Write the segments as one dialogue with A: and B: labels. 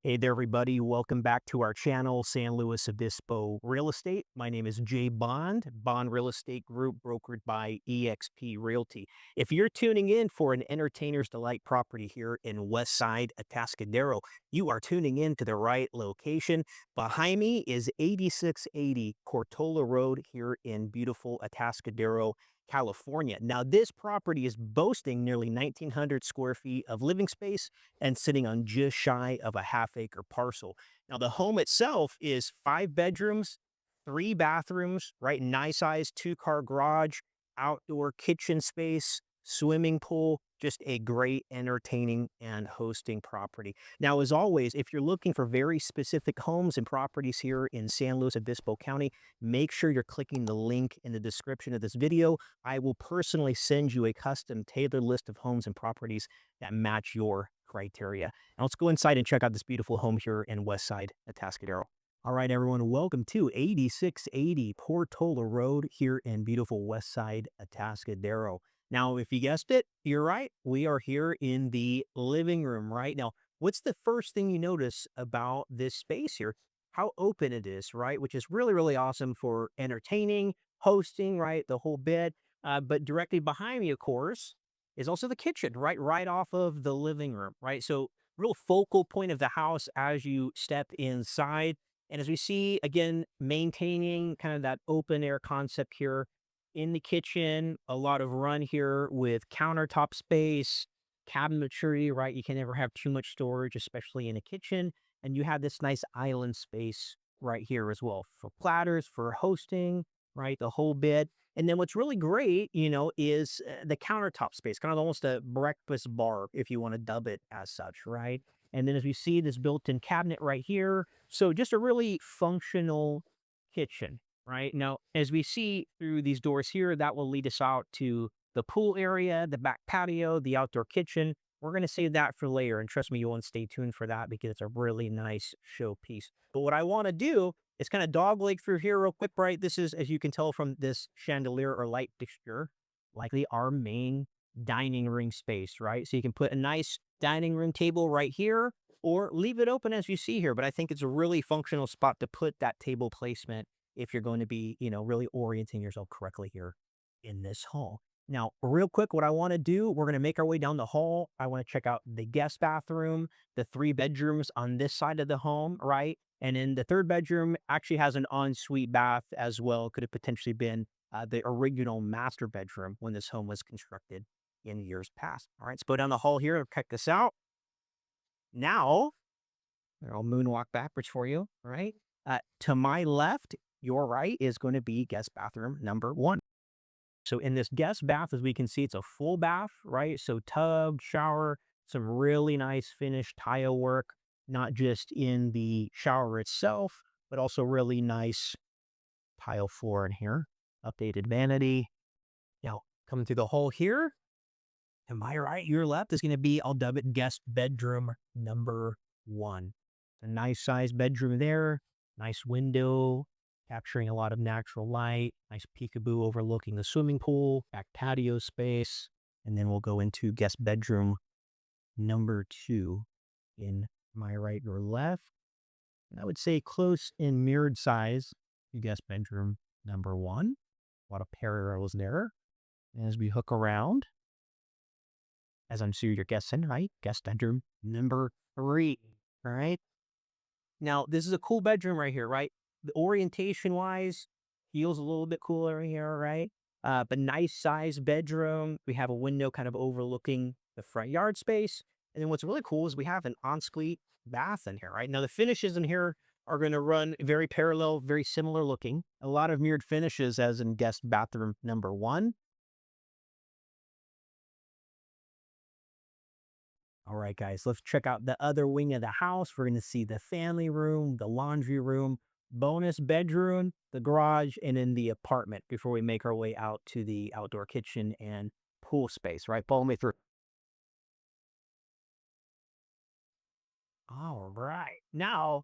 A: Hey there, everybody. Welcome back to our channel, San Luis Obispo Real Estate. My name is Jay Bond Real Estate Group, brokered by eXp Realty. If you're tuning in for an entertainer's delight property here in West Side Atascadero, you are tuning in to the right location. Behind me is 8680 Portola Road here in beautiful Atascadero, California. Now, this property is boasting nearly 1,900 square feet of living space and sitting on just shy of a half-acre parcel. Now, the home itself is 5 bedrooms, 3 bathrooms, right? Nice size 2-car garage, outdoor kitchen space, swimming pool, just a great entertaining and hosting property. Now, as always, if you're looking for very specific homes and properties here in San Luis Obispo County, make sure you're clicking the link in the description of this video. I will personally send you a custom tailored list of homes and properties that match your criteria. Now let's go inside and check out this beautiful home here in West Side Atascadero. All right, everyone, welcome to 8680 Portola Road here in beautiful West Side Atascadero. Now, if you guessed it, you're right. We are here in the living room right now. What's the first thing you notice about this space here? How open it is, right? Which is really, really awesome for entertaining, hosting, right? The whole bit. But directly behind me, of course, is also the kitchen, right? Right off of the living room, right? So real focal point of the house as you step inside. And as we see, again, maintaining kind of that open air concept here in the kitchen, a lot of run here with countertop space, cabinetry, right? You can never have too much storage, especially in a kitchen. And you have this nice island space right here as well for platters, for hosting, right? The whole bit. And then what's really great, is the countertop space, kind of almost a breakfast bar, if you want to dub it as such, right? And then as we see this built-in cabinet right here. So just a really functional kitchen, right? Now, as we see through these doors here, that will lead us out to the pool area, the back patio, the outdoor kitchen. We're going to save that for later. And trust me, you want to stay tuned for that because it's a really nice showpiece. But what I want to do is kind of dogleg through here real quick, right? This is, as you can tell from this chandelier or light fixture, likely our main dining room space, right? So you can put a nice dining room table right here or leave it open as you see here. But I think it's a really functional spot to put that table placement if you're going to be, really orienting yourself correctly here in this hall. Now, real quick, what I want to do, we're going to make our way down the hall. I want to check out the guest bathroom, the 3 bedrooms on this side of the home, right? And then the 3rd bedroom actually has an ensuite bath as well. Could have potentially been the original master bedroom when this home was constructed in years past. All right, let's go down the hall here and check this out. Now, I'll moonwalk backwards for you, all right? To my left, your right is going to be guest bathroom number 1. So in this guest bath, as we can see, it's a full bath, right? So tub, shower, some really nice finished tile work, not just in the shower itself, but also really nice tile floor in here. Updated vanity. Now, coming through the hall here, to my right, your left is going to be, I'll dub it guest bedroom number 1. A nice sized bedroom there, nice window, capturing a lot of natural light, nice peekaboo overlooking the swimming pool, back patio space, and then we'll go into guest bedroom number 2 in my right or left. And I would say close in mirrored size to guest bedroom number 1. A lot of parallels there. And as we hook around, as I'm sure you're guessing, right? Guest bedroom number 3, all right? Now, this is a cool bedroom right here, right? The orientation wise feels a little bit cooler here, right? But nice size bedroom. We have a window kind of overlooking the front yard space. And then what's really cool is we have an ensuite bath in here, right? Now the finishes in here are going to run very parallel, very similar looking. A lot of mirrored finishes as in guest bathroom number 1. All right, guys, let's check out the other wing of the house. We're going to see the family room, the laundry room, bonus bedroom, the garage, and then the apartment before we make our way out to the outdoor kitchen and pool space, right? Follow me through. All right. Now,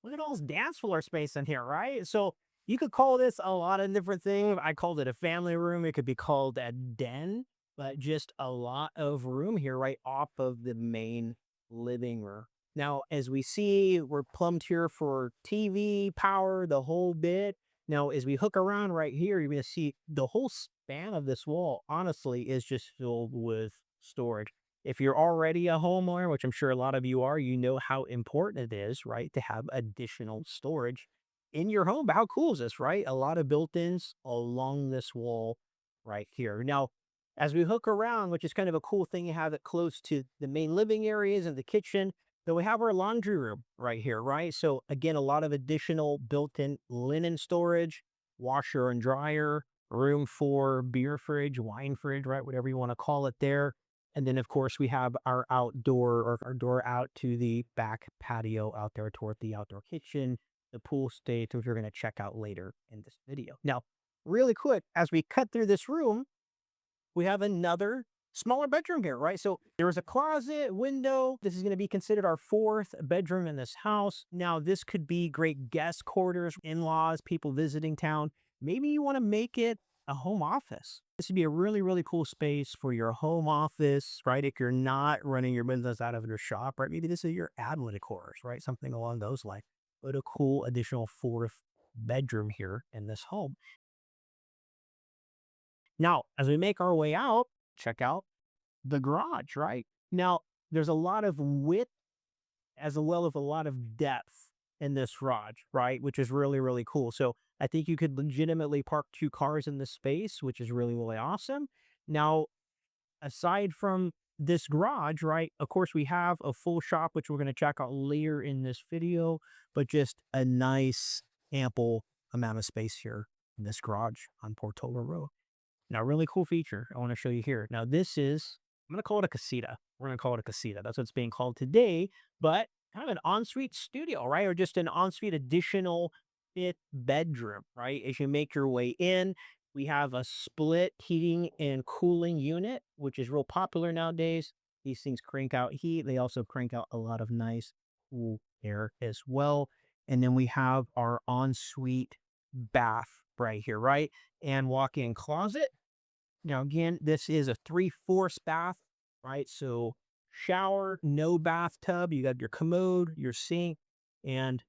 A: look at all this dance floor space in here, right? So you could call this a lot of different things. I called it a family room. It could be called a den, but just a lot of room here, right off of the main living room. Now, as we see, we're plumbed here for TV, power, the whole bit. Now, as we hook around right here, you're going to see the whole span of this wall, honestly, is just filled with storage. If you're already a homeowner, which I'm sure a lot of you are, you know how important it is, right, to have additional storage in your home. But how cool is this, right? A lot of built-ins along this wall right here. Now, as we hook around, which is kind of a cool thing, you have it close to the main living areas and the kitchen. Then we have our laundry room right here, right? So again, a lot of additional built-in linen storage, washer and dryer, room for beer fridge, wine fridge, right? Whatever you want to call it there. And then of course we have our outdoor or our door out to the back patio out there toward the outdoor kitchen, the pool state, which we're going to check out later in this video. Now, really quick, as we cut through this room, we have another smaller bedroom here, right? So there is a closet, window. This is going to be considered our fourth bedroom in this house. Now, this could be great guest quarters, in-laws, people visiting town. Maybe you want to make it a home office. This would be a really, really cool space for your home office, right? If you're not running your business out of your shop, right? Maybe this is your admin quarters, right? Something along those lines. But a cool additional fourth bedroom here in this home. Now, as we make our way out, check out the garage, right? Now, there's a lot of width as well as a lot of depth in this garage, right? Which is really, really cool. So I think you could legitimately park two cars in this space, which is really, really awesome. Now, aside from this garage, right? Of course, we have a full shop, which we're going to check out later in this video, but just a nice, ample amount of space here in this garage on Portola Road. Now, really cool feature I want to show you here. Now, this is, I'm going to call it a casita. We're going to call it a casita. That's what it's being called today, but kind of an ensuite studio, right? Or just an ensuite additional fifth bedroom, right? As you make your way in, we have a split heating and cooling unit, which is real popular nowadays. These things crank out heat. They also crank out a lot of nice cool air as well. And then we have our ensuite bath right here, right? And walk-in closet. Now, again, this is a 3/4 bath, right? So shower, no bathtub. You got your commode, your sink, and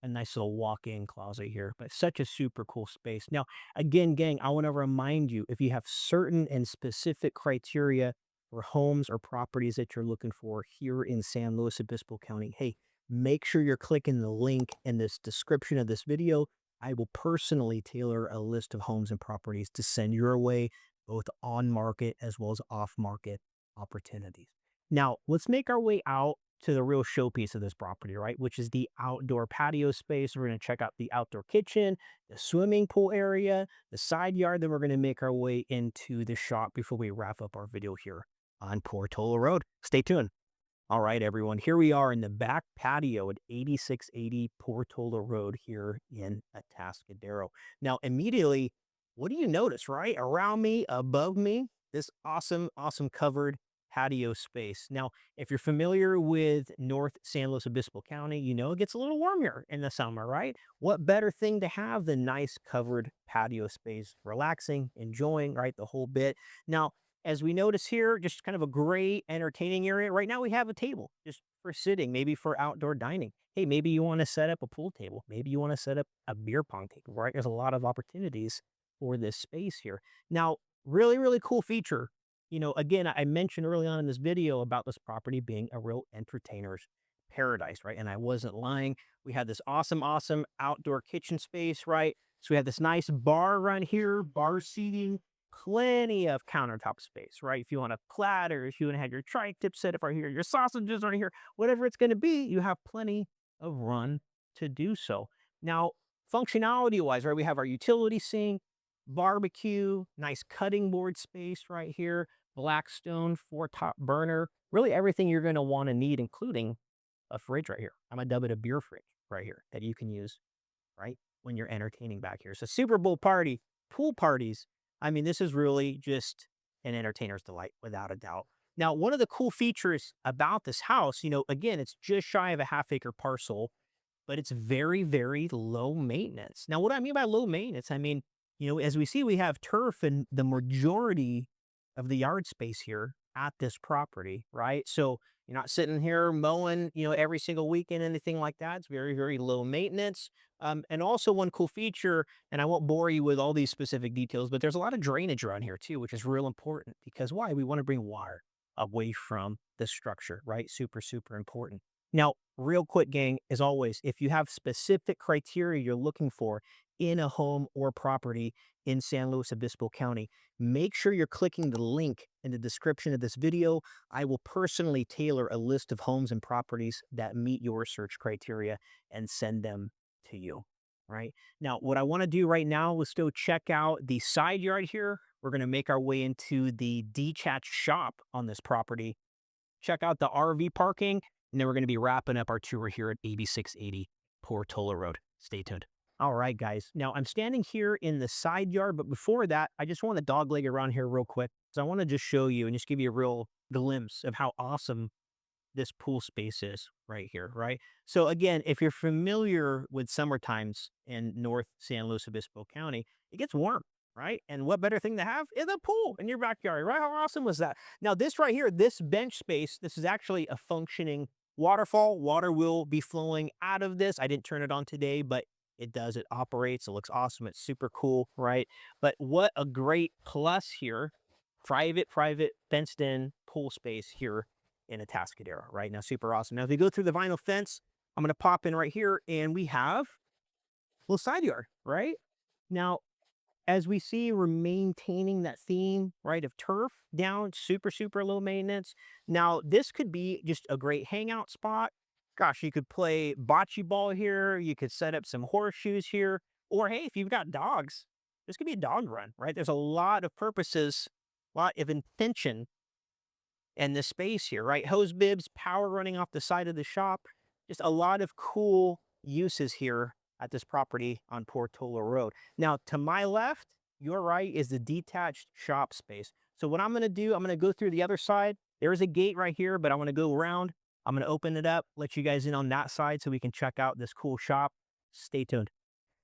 A: a nice little walk-in closet here, but such a super cool space. Now, again, gang, I want to remind you, if you have certain and specific criteria for homes or properties that you're looking for here in San Luis Obispo County, hey, make sure you're clicking the link in this description of this video. I will personally tailor a list of homes and properties to send your way, both on market as well as off market opportunities. Now, let's make our way out to the real showpiece of this property, right? Which is the outdoor patio space. We're going to check out the outdoor kitchen, the swimming pool area, the side yard. Then we're going to make our way into the shop before we wrap up our video here on Portola Road. Stay tuned. All right, everyone, here we are in the back patio at 8680 Portola Road here in Atascadero. Now, immediately, what do you notice, right? Around me, above me, this awesome, awesome covered patio space. Now, if you're familiar with North San Luis Obispo County, you know it gets a little warmer in the summer, right? What better thing to have than nice covered patio space, relaxing, enjoying, right, the whole bit. Now, as we notice here, just kind of a great entertaining area. Right now we have a table just for sitting, maybe for outdoor dining. Hey, maybe you want to set up a pool table. Maybe you want to set up a beer pong table, right? There's a lot of opportunities for this space here. Now, really, really cool feature. You know, again, I mentioned early on in this video about this property being a real entertainer's paradise, right? And I wasn't lying. We had this awesome, awesome outdoor kitchen space, right? So we have this nice bar right here, bar seating, plenty of countertop space, right? If you want a platter, if you want to have your tri-tip set up right here, your sausages right here, whatever it's going to be, you have plenty of run to do so. Now, functionality wise, right, we have our utility sink, barbecue, nice cutting board space right here, Blackstone 4-top burner, really everything you're going to want to need, including a fridge right here. I'm going to dub it a beer fridge right here that you can use, right, when you're entertaining back here. So Super Bowl party, pool parties. I mean, this is really just an entertainer's delight, without a doubt. Now, one of the cool features about this house, you know, again, it's just shy of a half-acre parcel, but it's very, very low maintenance. Now, what I mean by low maintenance, I mean, you know, as we see, we have turf in the majority of the yard space here at this property, right? So You're not sitting here mowing, every single weekend, anything like that. It's very, very low maintenance. And also one cool feature, and I won't bore you with all these specific details, but there's a lot of drainage around here too, which is real important because why? We want to bring water away from the structure, right? Super, super important. Now, real quick, gang, as always, if you have specific criteria you're looking for in a home or property in San Luis Obispo County, make sure you're clicking the link in the description of this video. I will personally tailor a list of homes and properties that meet your search criteria and send them to you. Right now, what I want to do right now, let's go check out the side yard here. We're going to make our way into the detached shop on this property, check out the RV parking, and then we're going to be wrapping up our tour here at 8680 Portola Road. Stay tuned. All right, guys. Now I'm standing here in the side yard, but before that, I just want to dogleg around here real quick. So I want to just show you and just give you a real glimpse of how awesome this pool space is right here, right? So again, if you're familiar with summer times in North San Luis Obispo County, it gets warm, right? And what better thing to have is a pool in your backyard, right? How awesome was that? Now, this right here, this bench space, this is actually a functioning waterfall. Water will be flowing out of this. I didn't turn it on today, but it does. It operates. It looks awesome. It's super cool, right? But what a great plus here. Private, fenced in pool space here in Atascadero, right? Now, super awesome. Now, if you go through the vinyl fence, I'm going to pop in right here and we have a little side yard, right? Now, as we see, we're maintaining that theme, right, of turf down, super, super low maintenance. Now, this could be just a great hangout spot. Gosh, you could play bocce ball here. You could set up some horseshoes here. Or, hey, if you've got dogs, this could be a dog run, right? There's a lot of purposes, a lot of intention and the space here, right? Hose bibs, power running off the side of the shop. Just a lot of cool uses here at this property on Portola Road. Now, to my left, your right is the detached shop space. So what I'm going to do, I'm going to go through the other side. There is a gate right here, but I want to go around. I'm going to open it up, let you guys in on that side so we can check out this cool shop. Stay tuned.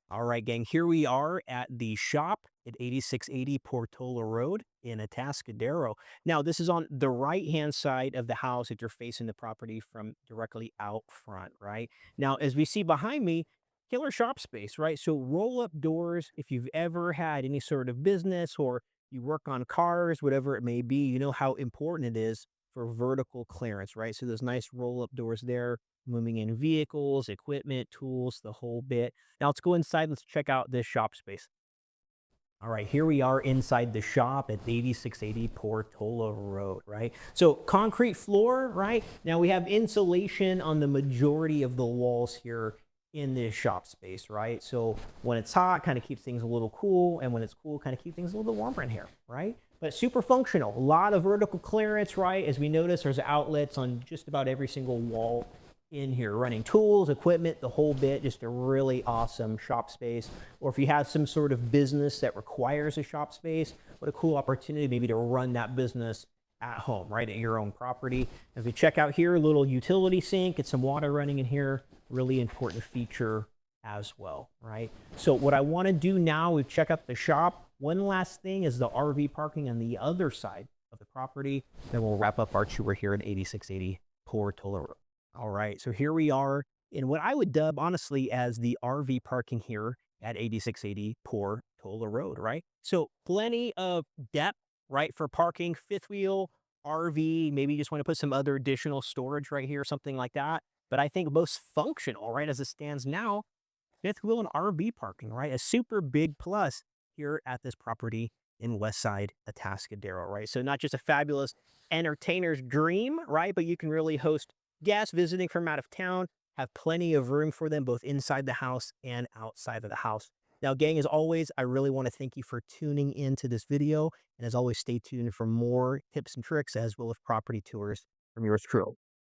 A: All right, gang, here we are at the shop at 8680 Portola Road in Atascadero. Now, this is on the right-hand side of the house if you're facing the property from directly out front, right? Now, as we see behind me, killer shop space, right? So roll-up doors, if you've ever had any sort of business or you work on cars, whatever it may be, you know how important it is for vertical clearance, right? So those nice roll-up doors there, moving in vehicles, equipment, tools, the whole bit. Now let's go inside. Let's check out this shop space. All right, here we are inside the shop at 8680 Portola Road, right? So concrete floor, right? Now we have insulation on the majority of the walls here in this shop space, right? So when it's hot, kind of keeps things a little cool, and when it's cool, kind of keep things a little bit warmer in here, right? But super functional, a lot of vertical clearance, right? As we notice, there's outlets on just about every single wall in here, running tools, equipment, the whole bit. Just a really awesome shop space. Or if you have some sort of business that requires a shop space, what a cool opportunity maybe to run that business at home, right, at your own property. As we check out here, a little utility sink, get some water running in here, really important feature as well, right? So what I want to do now, we've checked out the shop. One last thing is the RV parking on the other side of the property. Then we'll wrap up our tour here at 8680 Portola Road. All right, so here we are in what I would dub honestly as the RV parking here at 8680 Portola Road, right? So plenty of depth, right, for parking, fifth wheel, RV, maybe you just want to put some other additional storage right here, something like that. But I think most functional, right, as it stands now, fifth wheel and RV parking, right? A super big plus here at this property in West Side Atascadero, right? So not just a fabulous entertainer's dream, right? But you can really host guests visiting from out of town, have plenty of room for them both inside the house and outside of the house. Now, gang, as always, I really want to thank you for tuning into this video. And as always, stay tuned for more tips and tricks as well as property tours from yours truly.